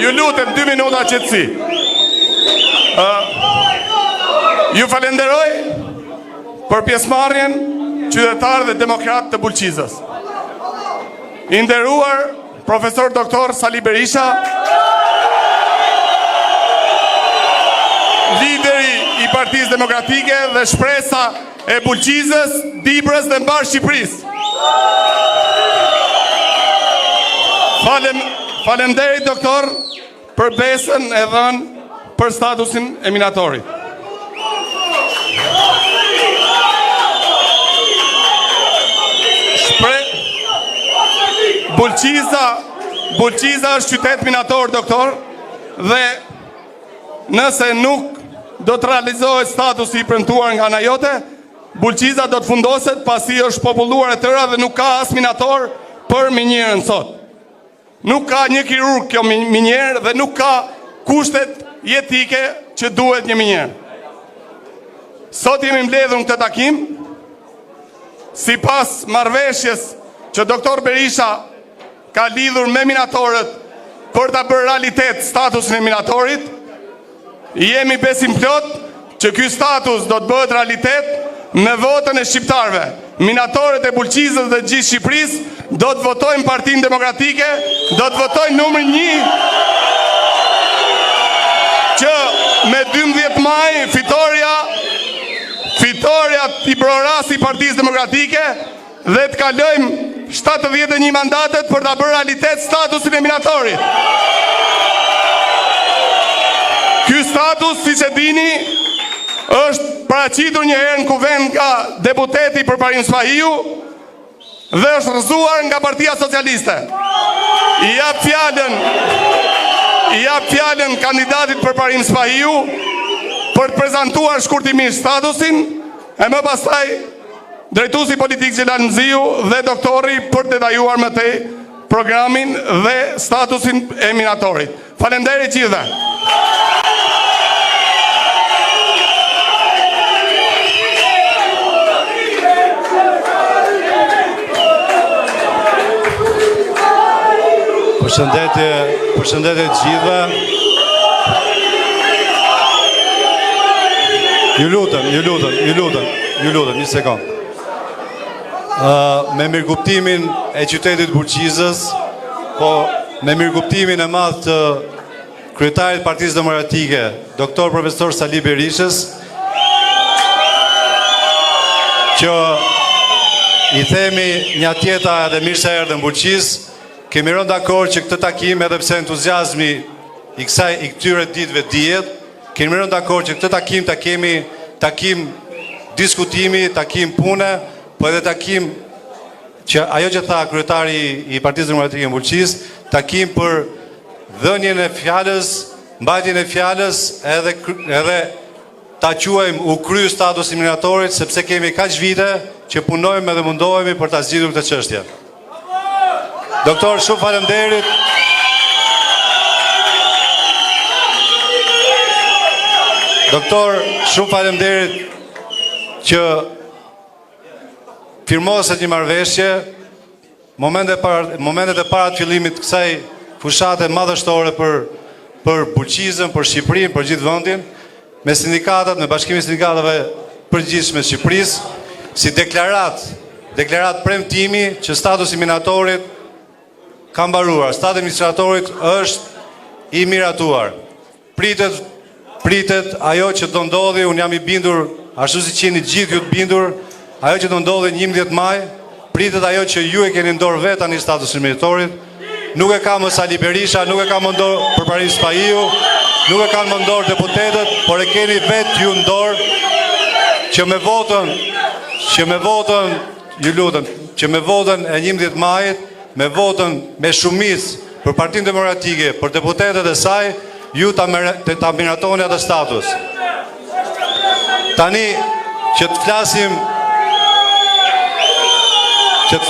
ju lutem 2 minuta qetësi. Ju falenderoj për pjesëmarrjen qytetar dhe demokrat të Bulqizës. I nderuar profesor doktor Sali Berisha, lideri i Partisë Demokratike dhe shpresa e Bulqizës, Dibrës dhe mbar Shqipërisë. Faleminderit doktor për besën e dhënë për statusin e minatorit. Bulqiza është qytet minator, doktor, dhe nëse nuk do të realizohet statusi i premtuar nga ana jote, Bulqiza do të fundoset pasi është populluar e tëra dhe nuk ka as minator për minjerën sot. Nuk ka një kirurg kjo minjerë dhe nuk ka kushtet jetike që duhet një minjerë. Sot jemi mbledhur në këtë takim, sipas marrëveshjes që doktor Berisha ka lidhur me minatorët për ta bërë realitet statusin e minatorit, jemi besim plot që ky status do të bëhet realitet me votën e shqiptarëve. Minatorët e Bulqizës dhe gjithë Shqipërisë do të votojnë Partinë Demokratike, do të votojnë numër 1 që me 12 maj fitoria i brorasi Partisë Demokratike dhe të kalojmë 71 mandatet për ta bërë realitet statusin e minatorit. Ky status, siç e dini, është paraqitur një herë në kuvend nga deputeti Përparim Spahiu dhe është rrëzuar nga Partia Socialiste. I jap fjalën kandidatit Përparim Spahiu për të prezantuar shkurtimisht statusin, e më pastaj drejtuesi politik Xhelal Mziu dhe doktori për të detajuar më tej programin dhe statusin e minatorit. Faleminderit gjithëve. Përshëndetje gjithëve. Ju lutem, një sekond. Me mirëkuptimin e qytetit Bulqizës, po me mirëkuptimin e madh të kryetarit Partisë Demokratike, doktor profesor Sali Berishës, që i themi një tjeta edhe mirë se erdhën në Bulqiz, kemi rënë dakord që këtë takim, edhe pse entuziazmi i këtyre ditëve dihet, kemi rënë dakord që këtë takim ta kemi takim diskutimi, takim pune, po edhe takim që ajo që tha kryetari i Partisë Demokratike në Bulqiz, takim për dhënien e fjalës, mbajtjen e fjalës, edhe ta quajmë u kry statusi minatorit, sepse kemi kaq vite që punojmë edhe mundohemi për ta zgjidhur këtë çështje. Doktor, shumë faleminderit. Doktor, shumë faleminderit që firmoset një marrëveshje momentet e para të fillimit të kësaj fushate madhështore për Bulqizën, për Shqipërinë, për gjithë vendin, me sindikatat, me Bashkimin e Sindikatave Përgjithshme të Shqipërisë, si deklarat premtimi që statusi minatorit ka mbaruar, statusi administratorit është i miratuar. Pritet ajo që do ndodhi, unë jam i bindur, ashtu si qeni gjithë ju të bindur, ajo që do ndodhi 11 maj, pritet ajo që ju e keni ndorë vetë tani statusin minatorit, nuk e ka më Sali Berisha, nuk e ka më ndorë Përparim Spahiu, nuk e kanë më ndorë deputetët, por e keni vetë ju ndorë që me votën e 11 majit, me votën me shumicë për Partinë Demokratike, për deputetët e saj, ju ta miratoni atë status. Tani që të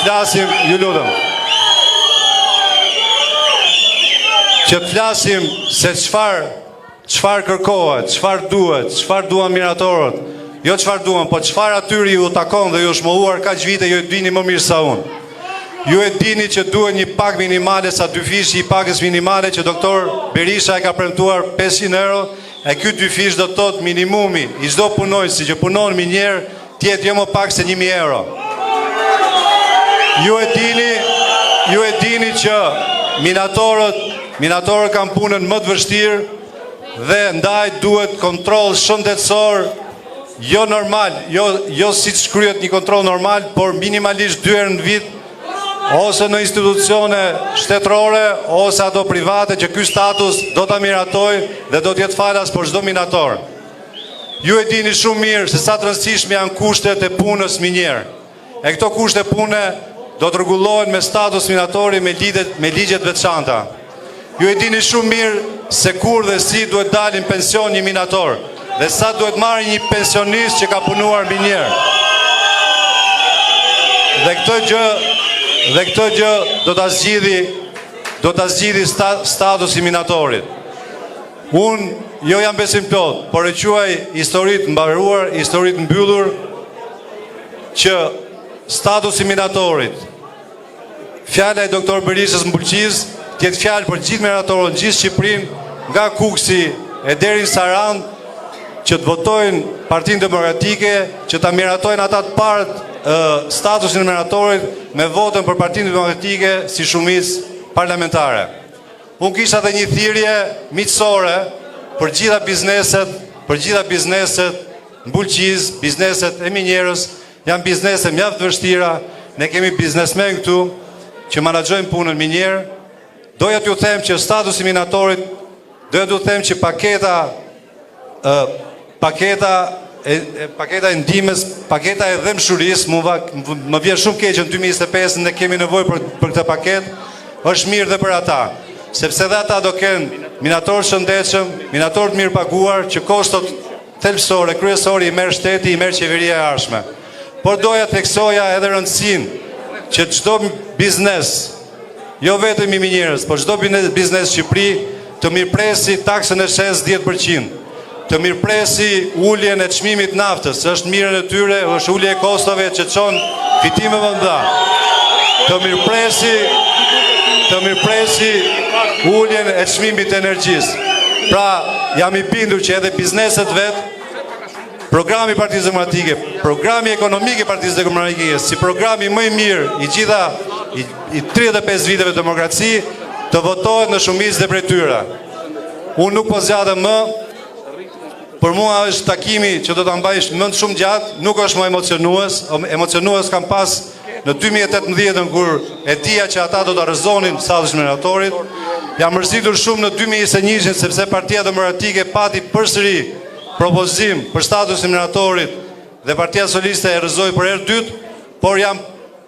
flasim, ju lutem, që të flasim se çfarë kërkohet, çfarë duan miratorët, jo çfarë duan, po çfarë atyri ju takon dhe ju është mohuar kaq vite, ju e dini më mirë sa unë. Ju e dini që duhet një pagë minimale sa dy fish i pagës minimale që doktor Berisha e ka premtuar 500 euro, e ky dy fish do të thotë minimumi i çdo punonjësi që punon minjer të jetë jo më pak se 1000 euro. Ju e dini që minatorët kanë punën më të vështirë dhe ndaj duhet kontroll shëndetësor, jo normal, jo si të shkryhet një kontroll normal, por minimalisht 2 herë në vit, ose në institucione shtetërore, ose ato private që ky status do ta miratoj dhe do të jetë falas për çdo minator. Ju e dini shumë mirë se sa të rëndësishme janë kushtet e punës minjer. E këto kushte pune do të rregullohen me status minatori me ligjet veçanta. Ju e dini shumë mirë se kur dhe si duhet dalin pension një minator dhe sa duhet marrë një pensionist që ka punuar minjer. Dhe këtë gjë do ta zgjidhi statusi minatorit. Unë jo jam besim plot, por e quaj historitë mbaruar, historitë mbyllur, që statusi minatorit, fjala e doktor Berishës mbulqiz, tjetë fjalë për gjithë minatorët në gjithë Shqipërinë, nga Kuksi e deri në Sarandë, që të votojnë Partinë Demokratike, që ta miratojnë ata të parë statusin e minatorit me votën për Partinë Demokratike si shumicë parlamentare. Unë kisha dhe një thirrje miqësore për gjitha bizneset mbulqiz, bizneset e minjerës, janë biznese mjaft vështira, ne kemi biznesmen këtu që menaxhojnë punën minjerë. Doja t'ju them që statusi minatorit, doja t'ju them që paketa e ndihmës, paketa e dhëmshurisë, më vjen shumë keq në 2025 ne kemi nevojë për këtë paketë, është mirë dhe për ata, sepse dhe ata do kenë minatorë shëndetshëm, minatorë të mirë paguar, që kostot thelbësore, kryesore i merr shteti, i merr qeveria e ardhshme. Por doja theksoja edhe rëndësinë që çdo biznes, jo vetëm i minjerës, por çdo biznes në Shqipëri të mirëpresi taksën e shes 10%, të mirëpresi uljen e çmimit naftës, që është mirën e tyre, është ulje e kostove që çon fitime më të mëdha. Të mirëpresi uljen e çmimit të energjisë. Pra, jam i bindur që edhe bizneset vetë, programi i Partisë Demokratike, programi ekonomik i Partisë Demokratike, si programi më i mirë i 35 viteve të demokraci, të votohet në shumicë dhe prej tyre. Unë nuk po zgjatëm më, për mua është takimi që do ta mbajsh mend shumë gjatë, nuk është më emocionues kam pas në 2018 kur e dija që ata do ta rrezonin statusin e minatorit. Jam mërzitur shumë në 2021 sepse Partia Demokratike pati përsëri propozim për statusin e minatorit dhe Partia Socialiste e rrezoi për herë dytë, por jam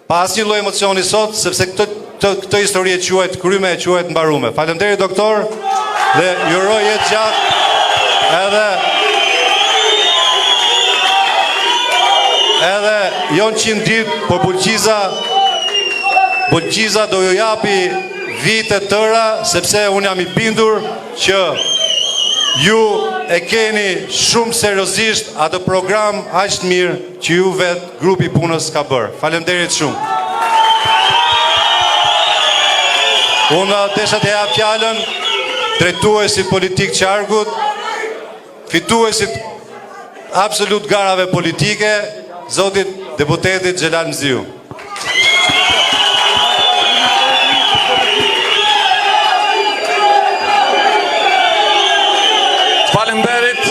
pa asnjë lloj emocioni sot sepse këtë histori e quajt kryme, e quajt mbarume. Faleminderit doktor dhe ju uroj jetë gjatë edhe jo në 100 ditë, por Bulqiza do ju japi vite tëra, sepse unë jam i bindur që ju e keni shumë seriozisht atë program aq të mirë që ju vetë grupi punës ka bërë. Faleminderit shumë. Unë desha të jap fjalën drejtuesit politik qarkut, fituesit absolut garave politike, zotit deputetit Xhelal Mziu. Faleminderit.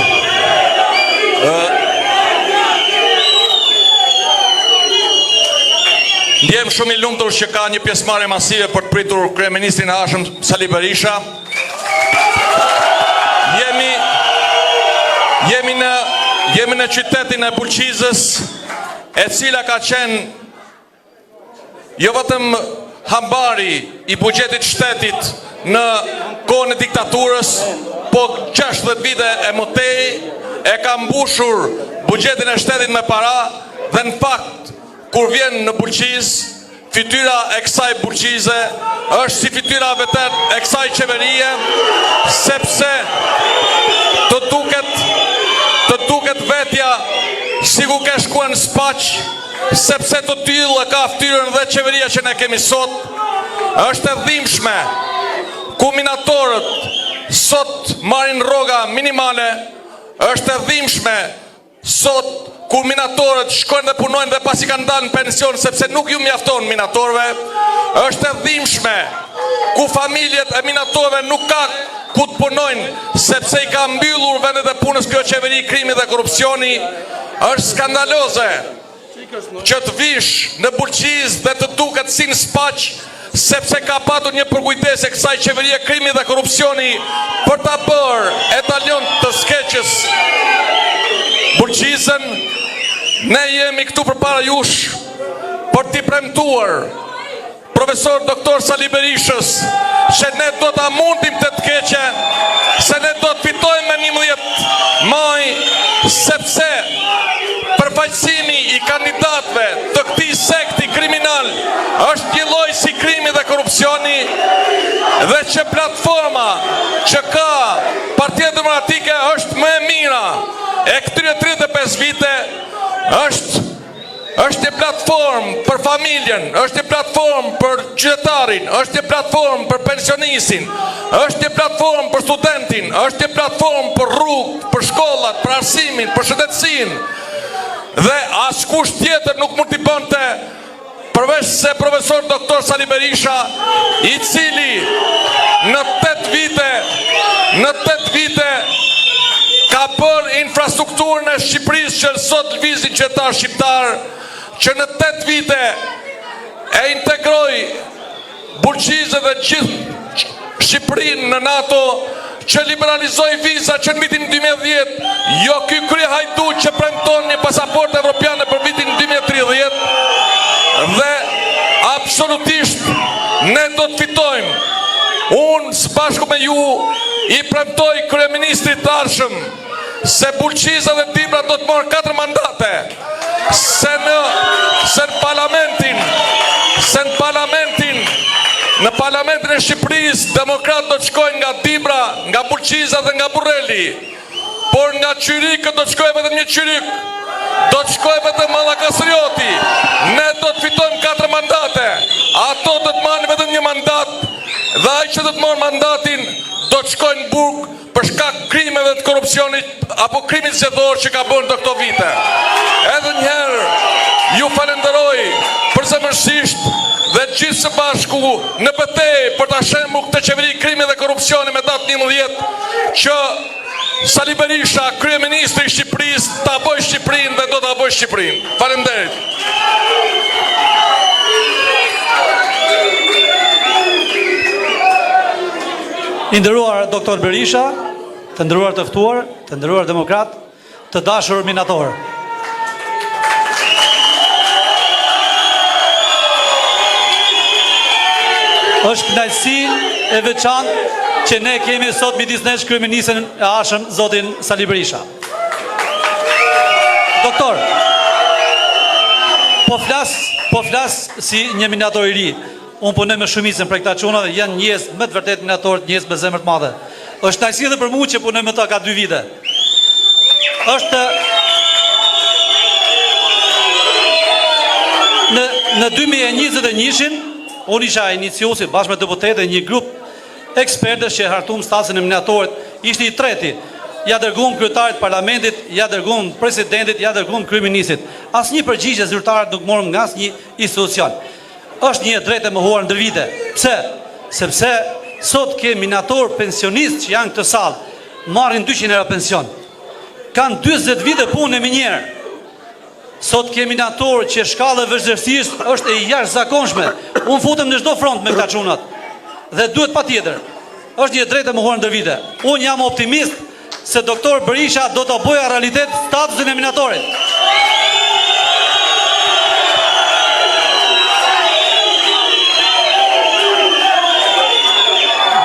Ndjem shumë i lumtur që ka një pjesëmarrje masive për të pritur kryeministrin e Hashëm Sali Berisha. Jemi në qytetin e Bulqizës, e cila ka qenë jo vetëm hambari i buxhetit shtetit në kohën e diktaturës, po 60 vite e mëtej e ka mbushur buxhetin e shtetit me para dhe në fakt kur vjen në Bulqiz, fytyra e kësaj Bulqize është si fytyra vetet e kësaj qeverie, sepse të duket vetja si ku ke shkuar në Spaq sepse të tillë ka ftyrën dhe qeveria që ne kemi sot. Është e dhimbshme ku minatorët sot marrin rroga minimale. Është e dhimbshme sot ku minatorët shkojnë dhe punojnë dhe pasi kanë dalë në pension sepse nuk ju mjafton minatorëve. Është e dhimbshme ku familjet e minatorëve nuk ka ku të punojnë sepse i ka mbyllur vendet e punës kjo qeveri krimi dhe korupcioni. Është skandaloze që të vish në Bulqiz dhe të duket si në Spaq sepse ka patur një përkujtese kësaj qeverie krimi dhe korupcioni për ta bërë etalion të skeqës Bulqizën. Ne jemi këtu përpara jush për t'i premtuar profesor doktor Sali Berishës që ne do ta mundim të keqe, se ne do të fitojmë me 11 maj, sepse përfaqësimi i kandidatëve të këtij sekti kriminal është një lloj si krimi dhe korupcioni, dhe që platforma që ka Partia Demokratike është më e mira e këtyre 35 vite është një platformë për familjen, është një platformë për qytetarin, është një platformë për pensionistin, është një platformë për studentin, është një platformë për rrugë, për shkollat, për arsimin, për shëndetësinë. Dhe askush tjetër nuk mund t'i bënte përveç se profesor doktor Sali Berisha, i cili në 8 vite ka bërë infrastrukturën e Shqipërisë që sot lëvizin qytetar shqiptar, që në 8 vite e integroi Bulqizën dhe gjithë Shqipërinë në NATO, që liberalizoi viza që në vitin 2010, jo ky kryehajdu që premton një pasaportë evropiane për vitin 2030, dhe absolutisht ne do të fitojmë. Unë së bashku me ju i premtoj kryeministrit të ardhshëm se Bulqiza dhe Dibra do të morë 4 mandate, se në parlamentin e Shqipërisë demokrat do të shkojnë nga Dibra, nga Bulqiza dhe nga Burreli, por nga Qyrikët do të shkojnë vetëm një Qyrik, do të shkojnë vetëm Malla Kasrioti. Ne do të fitojmë 4 mandate, ato do të marrin vetëm një mandat, dhe ai që do të marrë mandatin do të shkojnë në burg për shkak krimeve të korupcionit apo krimit zgjedhor që ka bërë në këto vite. Edhe njëherë ju falenderoj përzemërsisht dhe gjithë së bashku në betejë për ta shembur këtë qeveri krimi dhe korupcioni me datë 11 që Sali Berisha, kryeministri i Shqipërisë, ta bëjë Shqipërinë dhe do ta bëjë Shqipërinë. Faleminderit. I nderuar doktor Berisha, të nderuar të ftuar, të nderuar demokrat, të dashur minator. Është kënaqësi e veçantë që ne kemi sot midis nesh kryeministrin e ardhshëm zotin Sali Berisha. Doktor, po flas si një minator i ri. Unë punoj me shumicën për këta çuna dhe janë njerëz më të vërtet minatorë, njerëz me zemër të madhe. Është kënaqësi edhe për mua që punoj me ta ka 2 vite. Është në 2021-in unë isha iniciosi bashkë me deputetë një grup ekspertësh që hartum stasin e minatorët, ishte i treti. Ja dërguam kryetarit parlamentit, ja dërguam presidentit, ja dërguam kryeministit. Asnjë përgjigje zyrtarët nuk morëm nga asnjë institucion. Është një drejtë e mohuar ndër vite. Pse? Sepse sot ke minator pensionist që janë këtë sallë, marrin 200 euro pension. Kanë 40 vite punë e minjerë. Sot ke minator që shkalla e vështirësisë është e jashtëzakonshme. Unë futem në çdo front me këta çunat. Dhe duhet patjetër. Është një drejtë e mohuar ndër vite. Unë jam optimist se doktor Berisha do të bëjë realitet statusin e minatorit.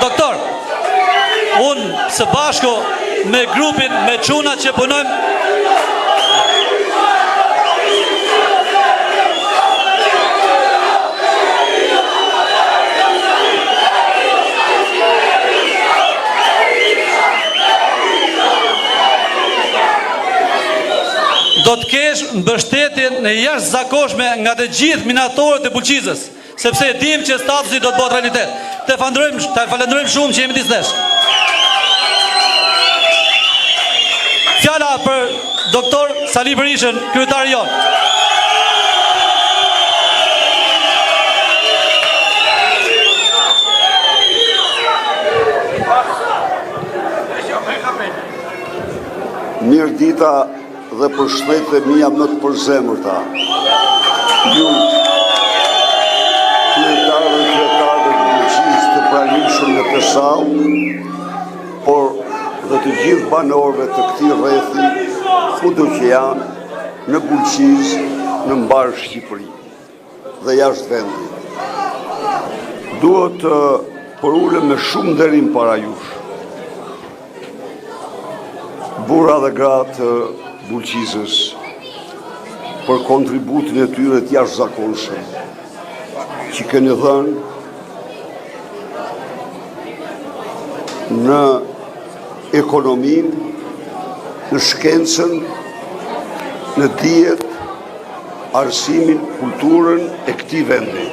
Doktor, unë së bashku me grupin, me çunat që punojmë, do të të kesh mbështetjen e jashtëzakonshme nga të gjithë minatorët e Bulqizës, sepse dim që statusi do të bëhet realitet. Të falenderojmë shumë që jemi disnesh. Fjala për doktor Sali Berishën, kryetari jonë. Mirë dita dhe përshëndetje mia më të përzemërta. Ju, kryetarë dhe kryetarëve të Bulqisë të pranishëm në këtë sallë, por dhe të gjithë banorëve të këtij rrethi, kudo që janë, në Bulqizë, në mbar Shqipëri dhe jashtë vendit. Duhet të përulem me shumë nderim para jush. Burra dhe gratë të Bulqizës për kontributin e tyre të jashtëzakonshëm që keni dhënë në ekonominë, në shkencën, në dijet, arsimin, kulturën e këtij vendi.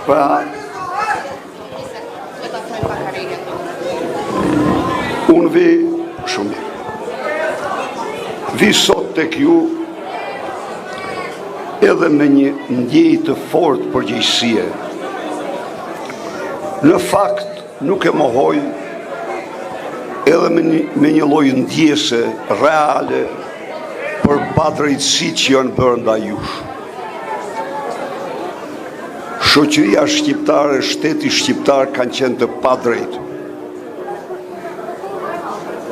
Pra, unë vi shumë. Vi sot tek ju edhe me një ndjejë të fortë përgjegjësie. Në fakt, nuk e mohoj edhe me një lloj ndjese reale për padrejtësitë që janë bërë ndaj jush. Shoqëria shqiptare, shteti shqiptar kanë qenë të padrejtë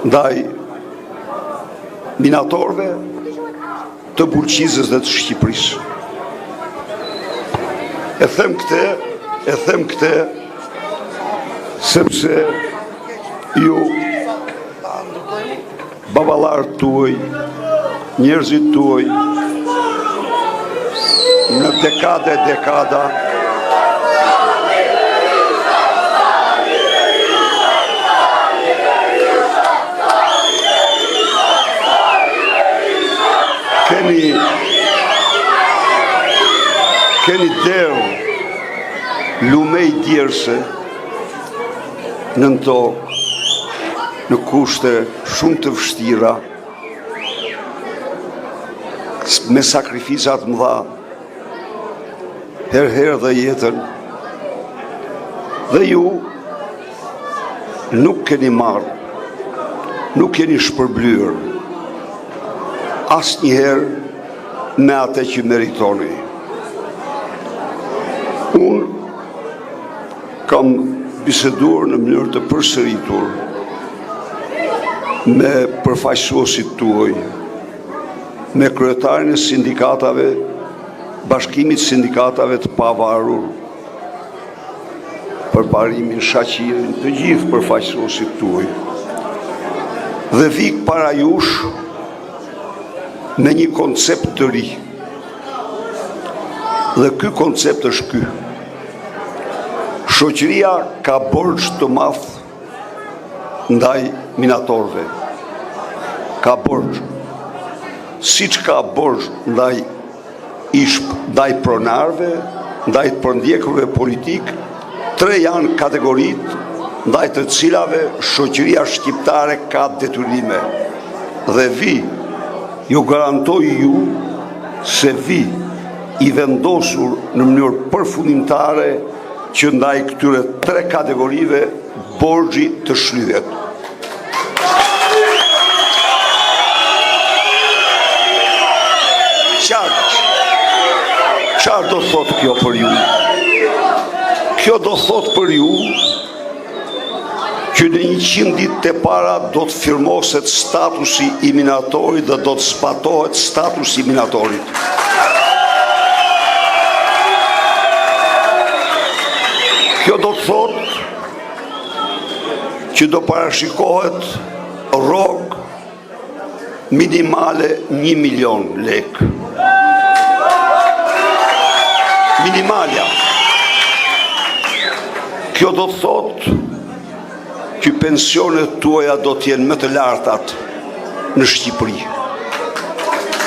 ndaj minatorëve të Bulqizës dhe të Shqipërisë. E them këtë sepse ju baballarët tuaj, njerëzit tuaj në dekada keni derë lumej djerse në tokë, në kushte shumë të vështira, me sakrifizat mëdha, herë dhe jetën, dhe ju nuk keni marrë, nuk keni shpërblyer asnjëherë me atë që meritoni. Unë kam biseduar në mënyrë të përsëritur me përfaqësuesit tuaj, me kryetarin e sindikatave, bashkimit sindikatave të pavarur, Përbarimin, Shaqirin, të gjithë përfaqësuesit tuaj. Dhe vik para jush me një koncept të ri. Dhe ky koncept është ky. Shoqëria ka borxh të madh ndaj minatorëve. Ka borxh. Siç ka borxh ndaj ndaj pronarëve, ndaj përndjekurve politik, tre janë kategoritë ndaj të cilave shoqëria shqiptare ka detyrime. Dhe vi, ju garantoj ju se vi i vendosur në mënyrë përfundimtare që ndaj këtyre tre kategorive borxhi të shlyhet. Çfarë do thotë kjo për ju? Kjo do thotë për ju që në 100 ditë të para do të firmoset statusi i minatorit dhe do të zbatohet statusi i minatorit. Kjo do të thotë që do parashikohet rrogë minimale 1 milion lekë. Minimalja. Kjo do të thotë që pensionet tuaja do të jenë më të lartat në Shqipëri,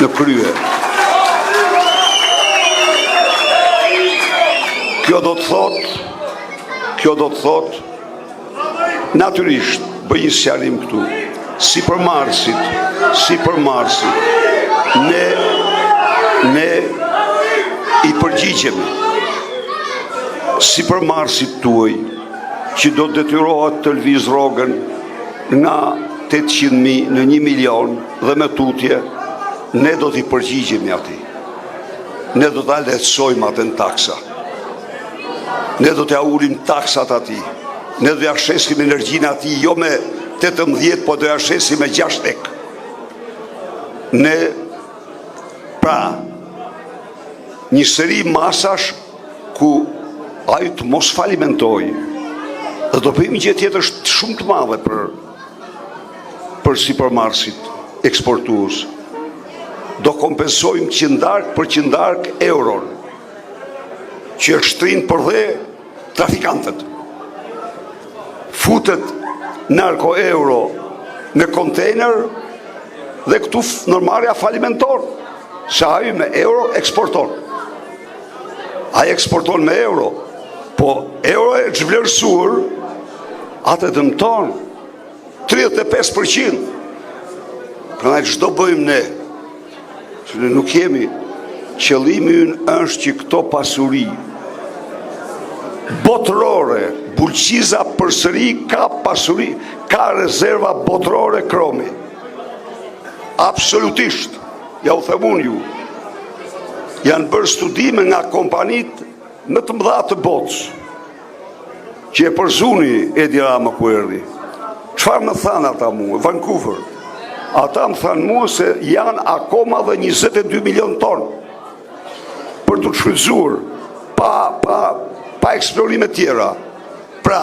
në krye. Kjo do të thotë, natyrisht, bëj një sqarim këtu, si për Marsit, ne i përgjigjemi, si për Marsit tuaj, që do të detyrohet të lviz rrogën nga 800.000 në 1 milion dhe me tutje, ne do t'i përgjigjemi ati. Ne do t'a lehtësojmë atë në taksa. Ne do t'ja ulim taksat ati. Ne do t'ja shesim energjinë ati, jo me 18, po do t'ja shesim me 6 tek. Ne, pra, një seri masash ku ai të mos falimentoj, dhe do bëjmë gjë tjetër shumë të madhe për Sipermarsit eksportues. Do kompensojmë qindark për qindark euron, që e shtrin për dhe trafikantët. Futet narko euro në kontejner dhe këtu nërmarja falimentor, se ai me euro eksporton. Ai eksporton me euro, po euro e zhvlerësuar, atë dëmton 35%. Prandaj çdo bëjmë ne, që ne nuk jemi, qëllimi ynë është që këto pasuri botërore, Bulqiza përsëri ka pasuri, ka rezerva botërore kromi. Absolutisht, ja u themun ju, janë bërë studime nga kompanit më të mëdha të botës, që e përzuni Edi Rama ku erdi. Çfarë më thanë ata mua? Vancouver. Ata më thanë mua se janë akoma dhe 22 milion tonë për të shfrytzuar pa eksplorime tjera. Pra,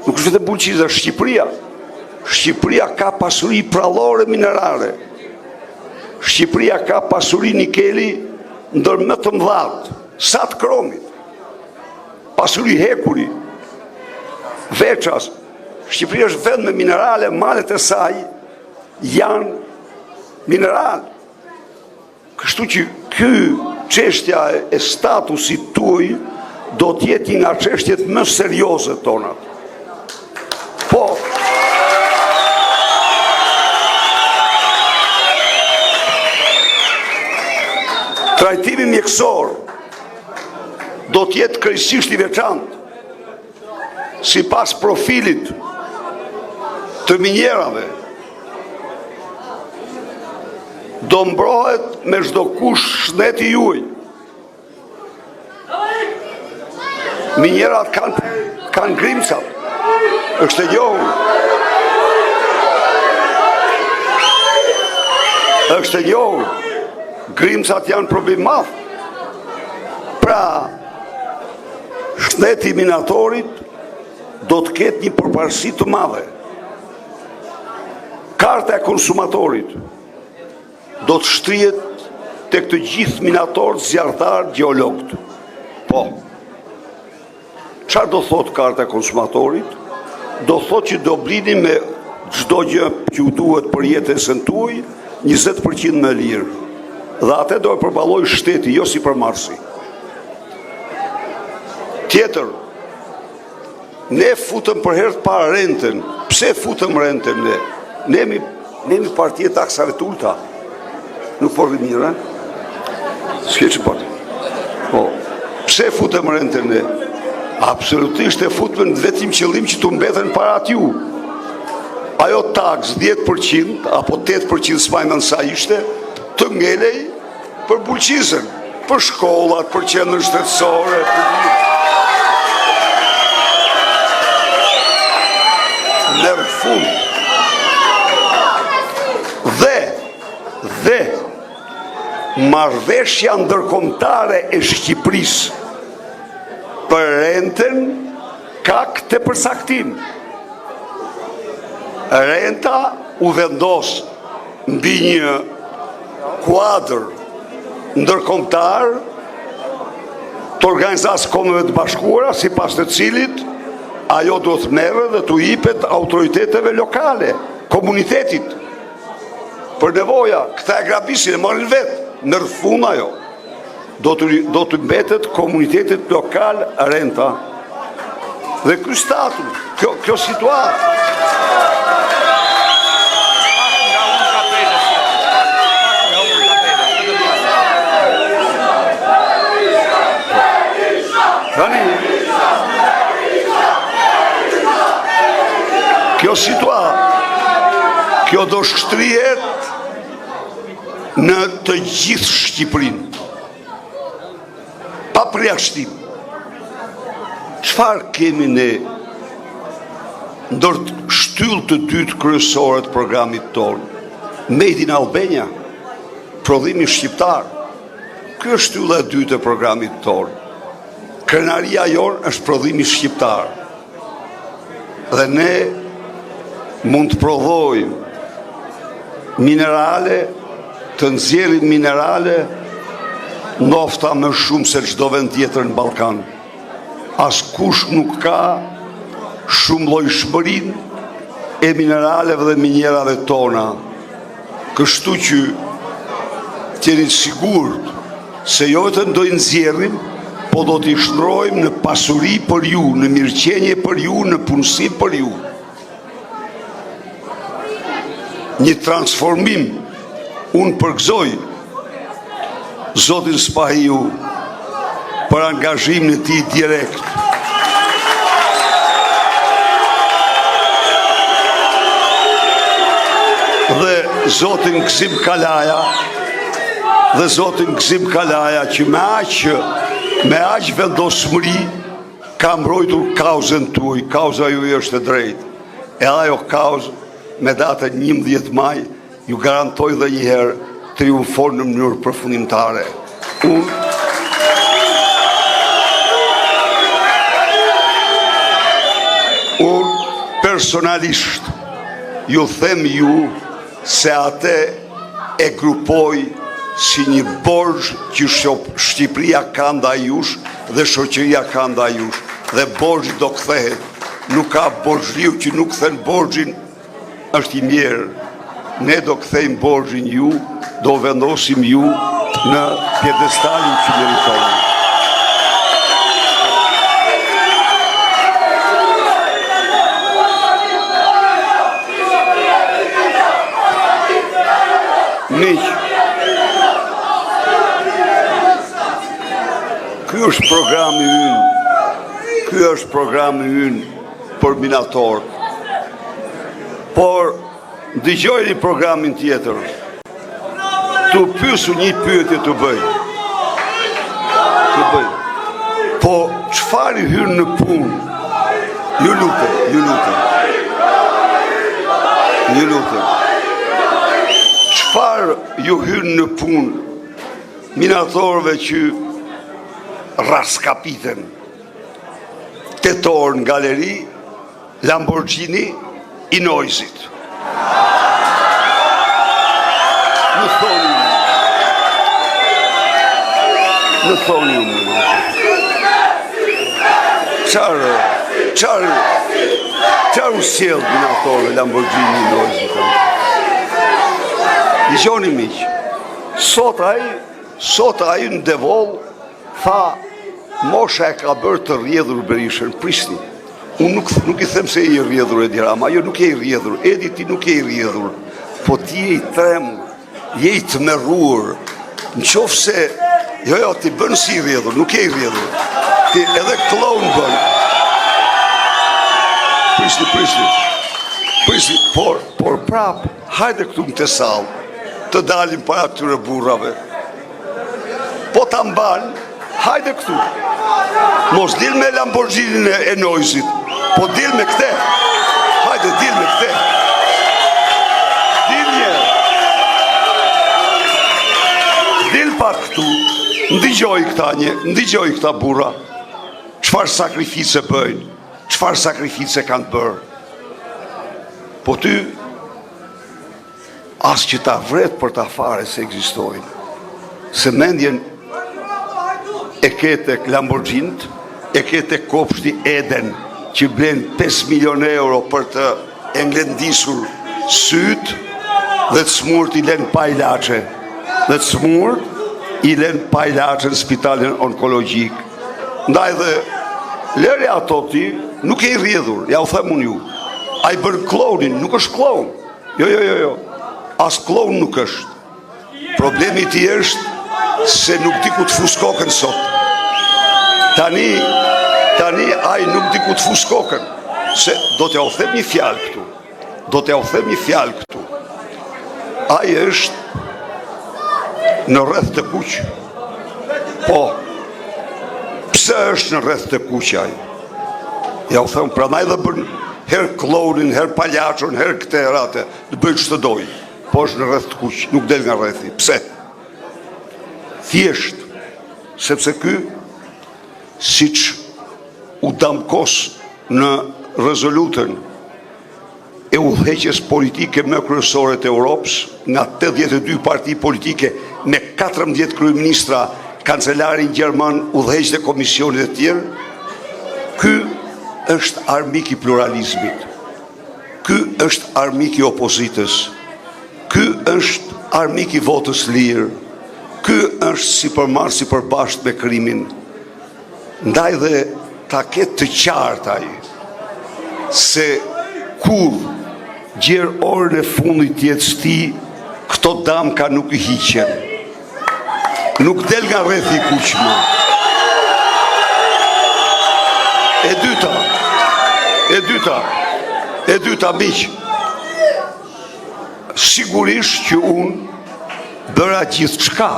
nuk është vetëm Bulqiza, Shqipëria ka pasuri prallore minerale. Shqipëria ka pasuri nikeli ndër më të mëdhat, sa të kromit. Pasuri hekuri, veças. Shqipëria është vend me minerale, malet e saj janë mineral. Kështu që ky çështja e statusit tuaj do të jetë nga çështjet më serioze tona. Po, trajtimi mjekësor do të jetë krejtësisht i veçantë, sipas profilit të minjerave. Do mbrohet me çdo kush shneti juaj. Minjerat kanë grimcat. Është e njohur. Është e njohur. Grimcat janë problem madh. Pra, shneti minatorit do të ketë një përparësi të madhe. Karta e konsumatorit do të shtrihet tek të gjithë minatorët, zjarrtarët, gjeologët. Po. Çfarë do thot karta e konsumatorit? Do thot që do blini me çdo gjë që ju duhet për jetesën tuaj 20% më lirë. Dhe atë do e përballoj shteti, jo Sipermarsi. Tjetër, ne futëm për herë të parë rentën. Pse futëm rentën ne? Ne jemi partia taksave të ulta. Nuk po rri mirë, s'ke që patë. Po, pse futëm rentën ne? Absolutisht e futëm në vetëm qëllim që të mbetën para t'ju. Ajo taks 10% apo 8% s'majmën sa ishte, të ngelej për Bulqizën, për shkollat, për qendrën shtetësore, për në fund. Dhe marrëveshja ndërkombëtare e Shqipërisë për rentën ka këtë përcaktim. Renta u vendos mbi një kuadër ndërkombëtar të Organizatës Kombeve të Bashkuara, sipas të cilit ajo do të merret dhe të jepet autoriteteve lokale, komunitetit. Për nevoja, këta e grabisin e marrin vetë, në rrëfun ajo. Do të mbetet komunitetit lokal renta. Dhe ky status, kjo situatë. Kjo situatë, kjo do shkëtrihet në të gjithë Shqipërinë, pa përjashtim. Çfarë kemi ne ndër shtyllë të dytë kryesore të programit tonë? Made in Albania, prodhimi shqiptar. Ky është shtylla e dytë e programit tonë. Krenaria jonë është prodhimi shqiptar. Dhe ne mund të prodhojmë minerale, të nxjerrim minerale nofta më shumë se çdo vend tjetër në Ballkan. Askush nuk ka shumë llojshmërinë e mineraleve dhe minjerave tona. Kështu që jeni sigurt se jo vetëm do i nxjerrim, po do t'i shndrojmë në pasuri për ju, në mirëqenie për ju, në punësi për ju. Një transformim, unë përgëzoj Zotin Spahiu për angazhimin e tij direkt. Dhe Zotin Gzim Kalaja, që me aq vendosmëri ka mbrojtur kauzën tuaj, kauza ju është e drejtë. E ajo kauzë me datën 11 maj ju garantoj dhe njëherë triumfon në mënyrë përfundimtare. Unë personalisht ju them ju se atë e grupoj si një borxh që Shqipëria ka ndaj jush dhe shoqëria ka ndaj jush. Dhe borxhi do kthehet. Nuk ka borxhliu që nuk kthen borxhin, është i mirë. Ne do kthejmë borxhin ju, do vendosim ju në pjedestalin që meritoni. Miq, ky është programi ynë për minatorët. Por dëgjojeni programin tjetër. Tu pyesu një pyetje të bëj. Po çfarë hyn në punë? Ju lutem. Çfarë ju hyn në punë minatorëve që raskapiten tetor në galeri Lamborghini i Noizit. Në thoni unë. Qarë u sjell minatorëve Lamborghini i Noizit? Dëgjoni miq, sot ai në Devoll tha mosha e ka bërë të rrjedhur Berishën, prisni. Unë nuk i them se i rrjedhur Edi Rama, jo nuk e i rrjedhur, Edi ti nuk e i rrjedhur, po ti e i tremur, je i të merruar, në qofë se, jo, ti bën si i rrjedhur, nuk e i rrjedhur, ti edhe klon bën. Prisni, por prap, hajde këtu në të salë, të dalim para këtyre burrave, po ta mban, hajde këtu, mos dil me Lamborghini e Noizit, po dil me këte. Hajde, dil me këte. Dil njerë. Dil pak këtu. Ndigjoj këta burra. Çfarë sakrifice bëjnë. Çfarë sakrifice kanë bërë. Po ty, as që ta vret për ta fare se ekzistojnë. Se mendjen e kete Lamborghini, e kete kopshti Eden, që blen 5 milion euro për të englendisur syt, dhe të smurt i len pa ilaçe. Dhe të smurt i len pa ilaçe në spitalin onkologjik. Ndaj dhe lere ato ti, nuk e i rridhur, ja u them unë ju. A i bërë klonin, nuk është klon. Jo. As klon nuk është. Problemi ti është se nuk di ku të fus kokën sot. Tani ai nuk di ku të fus kokën. Se do t'ja u them një fjalë këtu. Ai është në rreth të kuq. Po, pse është në rreth të kuq ai? Ja u them, pranaj dhe bën her klonin, her paljaçon, her këte rate, të bëjnë ç'të doj. Po është në rreth të kuq, nuk del nga rrethi. Pse? Thjesht, sepse ky, siç u damkos në rezolutën e udhëheqjes politike më kryesore të Europës, nga 82 parti politike me 14 kryeministra, kancelarin gjerman, udhëheqës e komisionit e tjerë, ky është armik i pluralizmit. Ky është armik i opozitës. Ky është armik i votës lirë. Ky është si përmarrë si përbashkët me krimin. Ndaj dhe ta ketë të qartë ai se kur gjerë orën e fundit të jetës tij, këto damka nuk i hiqen. Nuk del nga rrethi i kuq më. E dyta, miq, sigurisht që unë bëra gjithçka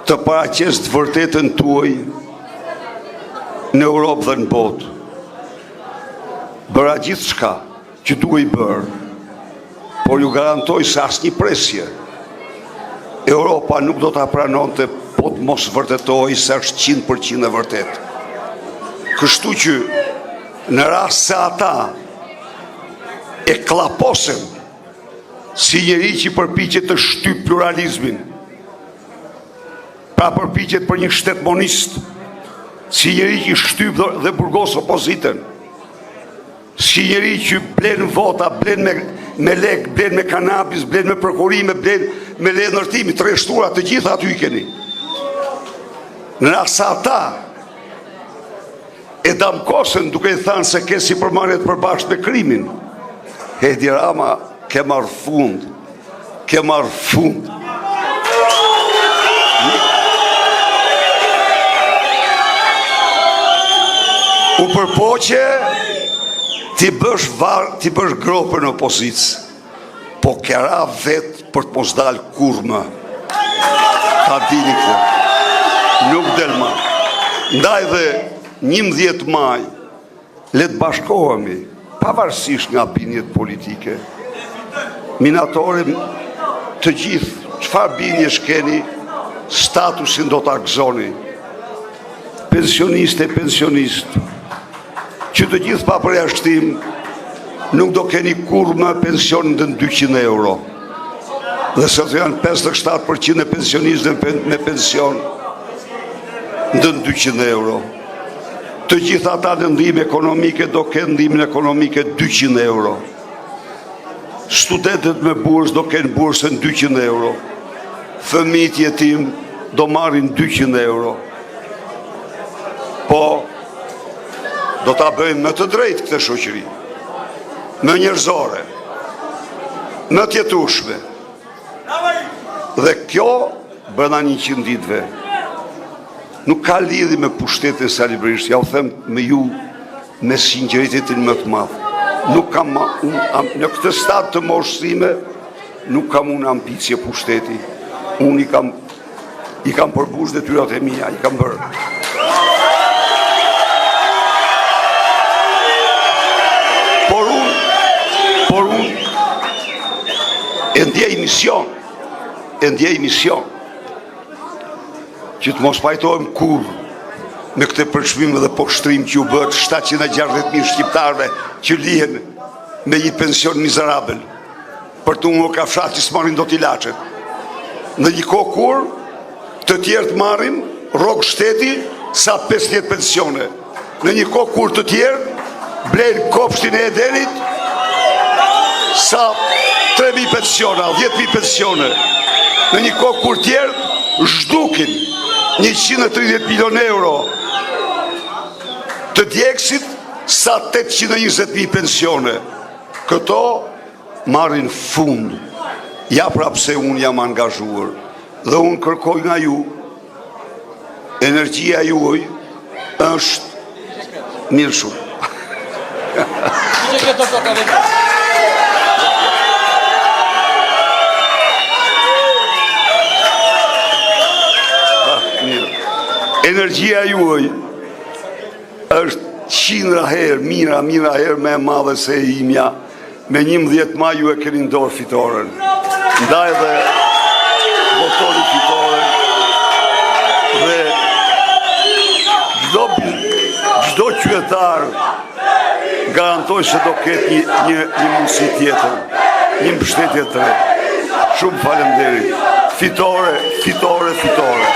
të paraqes të vërtetën tuaj në Europë dhe në botë. Bëra gjithçka që duhej bërë, por ju garantoj se asnjë presje Europa nuk do ta pranonte po të mos vërtetohej se është 100% e vërtetë. Kështu që në rast se ata e klaposen si njeri që përpiqet të shtyp pluralizmin, pra përpiqet për një shtet monist, si njeri që shtyp dhe burgos opozitën, si njeri që blen vota, blen me lek, blen me kanabis, blen me prokurime, blen me le ndërtimi, të rreshtura, të gjitha aty i keni. Në rast se ata e damkosen duke i thënë se ke si përmarrje të përbashkët me krimin, Edi Rama ke marrë fund. U përpoqe ti bësh gropën në opozicë, po kera vetë për të mos dalë kur më. Ta dini këtë. Nuk del më. Ndaj dhe 11 maj, le të bashkohemi, pavarësisht nga binjet politike, minatore të gjithë, çfarë binjesh keni, statusin do ta gëzoni. Pensionist, që të gjithë pa përjashtim, nuk do keni kur më pension në 200 euro. Dhe sot janë 57% e pensionistëve me pension në 200 euro. Të gjitha ata në ndihmë ekonomike do kenë ndihmën ekonomike 200 euro. Studentët me bursë do kenë bursën 200 euro. Fëmijët jetim do marrin 200 euro. Po, do ta bëjmë më të drejtë këtë shoqëri. Më njerëzore, më të jetueshme. Dhe kjo brenda 100 ditëve nuk ka lidhje me pushtetin salibrisht, ja u them me ju me sinqeritetin më të madh. Nuk kam në këtë stad të moshësime, nuk kam unë ambicie pushteti. Unë i kam përbush detyrat e mia, i kam bërë. Por unë e ndjej mision që të mos pajtojmë kur me këtë përshmim dhe poshtrim që u bët 760.000 shqiptarve që lihen me një pension mizerabel për të unë kafshat që s'marin do t'i lachet. Në një kohë kur të tjerë të marrin rrogë shteti sa 50 pensione. Në një kohë kur të tjerë blejnë kopshtin e Edenit sa 3.000 pensiona, 10.000 pensione. Në një kohë kur tjerë zhdukin 130 milion euro të djekësit sa 820.000 pensione. Këto marrin fund. Ja pra pse unë jam angazhuar. Dhe unë kërkoj nga ju, energjia juaj është mirë shumë. Energjia juaj është 100 herë, mira herë me madhe se e imja. Me 11 maj ju e keni ndorë fitoren. Ndaj dhe votoni fitoren. Dhe çdo qytetar garantoj se do ketë një mundësi tjetër, një mbështetje të re. Shumë faleminderit. Fitore, fitore, fitore.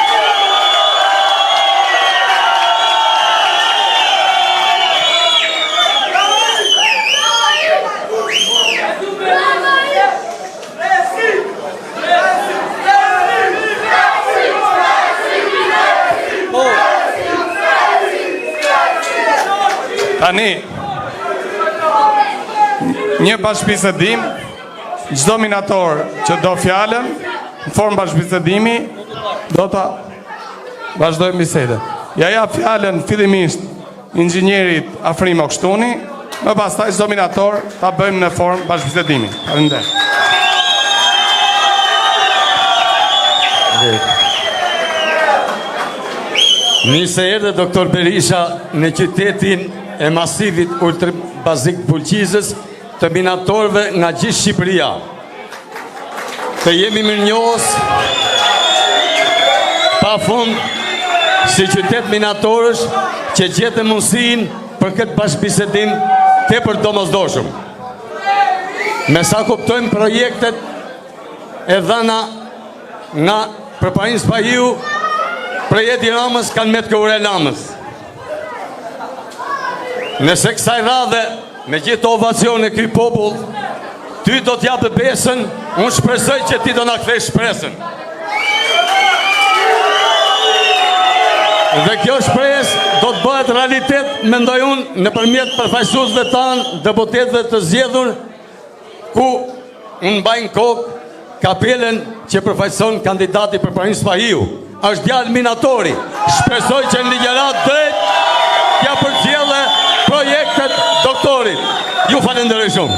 Tani, një bashkëbisedim, çdo minator që do fjalën, në formë bashkëbisedimi, do ta vazhdojmë bisedën. Ja jap fjalën fillimisht inxhinierit Afrim Okshtuni, më pastaj çdo minator ta bëjmë në formë bashkëbisedimi. Faleminderit. Mirë se erdhe doktor Berisha në qytetin e masivit ultrabazik Bulqizës të minatorëve nga gjithë Shqipëria. Të jemi mirënjohës pa fund si qytet minatorësh që gjetën mundësinë për këtë bashkëbisedim tepër domosdoshëm. Me sa kuptojmë projektet e dhëna nga Përparim Spahiu, për Edi Ramës kanë me të këure Lamës. Nëse kësaj radhe, me gjithë ovacion e këj popull, ty do t'japë besën, unë shpresoj që ti do na kthej shpresën. Dhe kjo shpresë do të bëhet realitet, mendoj unë, në përmjet përfaqësuesve tanë, deputetëve të zgjedhur, ku unë mbajnë kokë kapelen që përfaqëson kandidati Përparim Spahiu. Është djalë minatori. Shpresoj që në ligjërat drejt t'ja përcjellë projektet doktorit. Ju falenderoj shumë.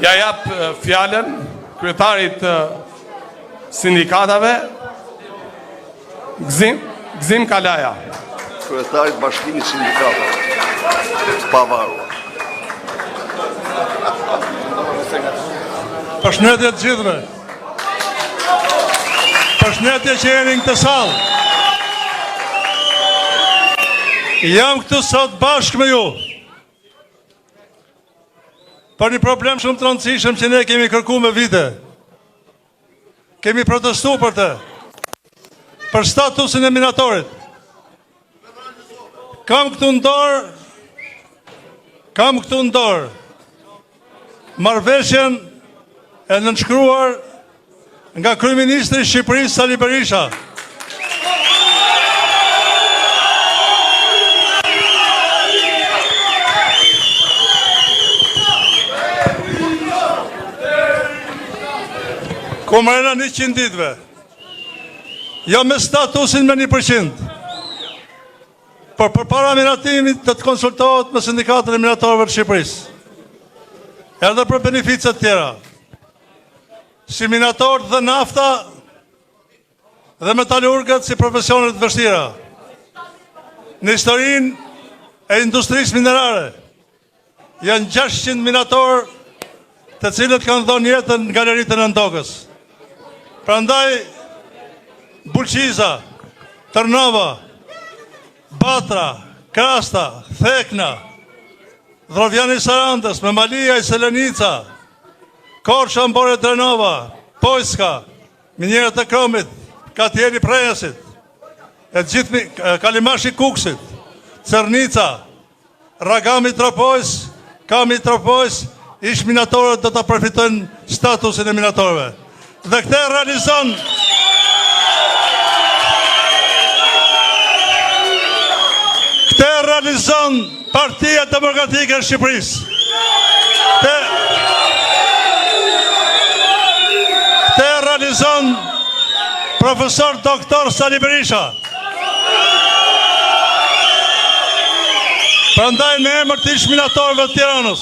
Ja jap fjalën kryetarit të sindikatave, Gzim Kalaja. Kryetarit Bashkimit Sindikatave të pavarur. Përshëndetje të gjithëve. Përshëndetje që jeni në këtë sallë. Jam këtu sot bashkë me ju për një problem shumë të rëndësishëm që ne kemi kërku me vite. Kemi protestu për të, për statusin e minatorit. Kam këtu ndorë marrëveshjen e nënshkruar nga kryeministri i Shqipërisë Sali Berisha. Ku mrena 100 ditëve, jo me statusin me 1%, por për para miratimit të konsultohet me sindikatën e minatorëve të Shqipërisë, edhe për beneficet tjera, si minatorët dhe nafta dhe metalurgët si profesionet vështira. Në historinë e industrisë minerare, janë 600 minatorë të cilët kanë dhënë jetën në galeritën e Ndokës. Prandaj, Bulqiza, Tërnava, Batra, Krasta, Thekna Drovjani Sarandës, Memalia i Selenica, Korsha Mbore Drenova, Pojska, Minjerët e Kromit, Katjeri Prejasit, e gjithmi Kalimashi Kuksit, Cernica, Ragami Tropojs, Kami Tropojs, ish minatorët do të përfitojnë statusin e minatorëve. Dhe këte realizon Partia Demokratike e Shqipërisë. Këte realizon profesor doktor Sali Berisha. Prandaj në emër të ish minatorëve të Tiranës,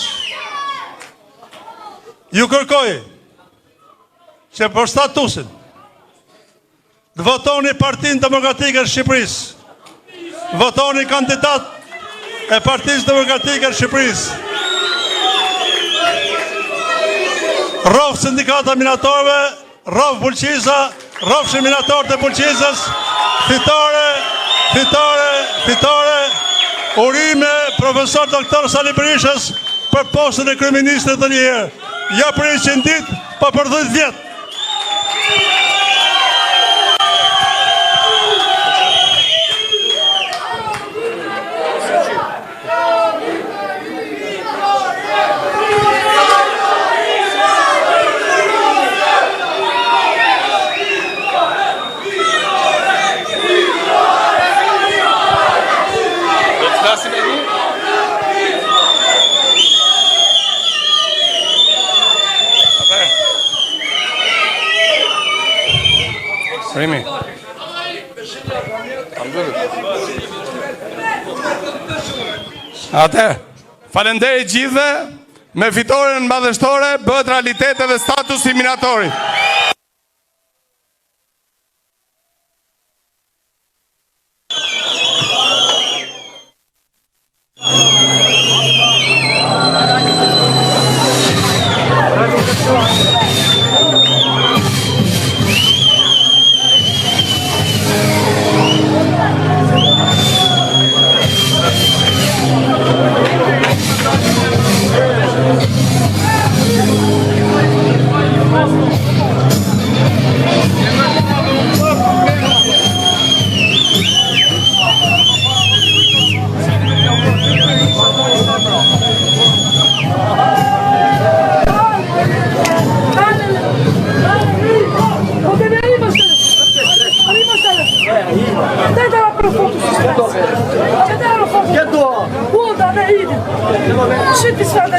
ju kërkoj që për statusin të votoni Partinë Demokratike e Shqipërisë, votoni kandidat e Partisë Demokratike e Shqipërisë, rrofë sindikata minatorëve, rrofë Bulqiza, rrofshin minatorët e Bulqizës, fitore, urime profesor doktor Sali Berishës për postën e kryeministrit të njëherë. Ja për 100 ditë, pa për 10 vjetë. Rimi. Atëherë, falenderit gjithëve, me fitoren madhështore bëhet realitet edhe statusi minatori. Shit, this one,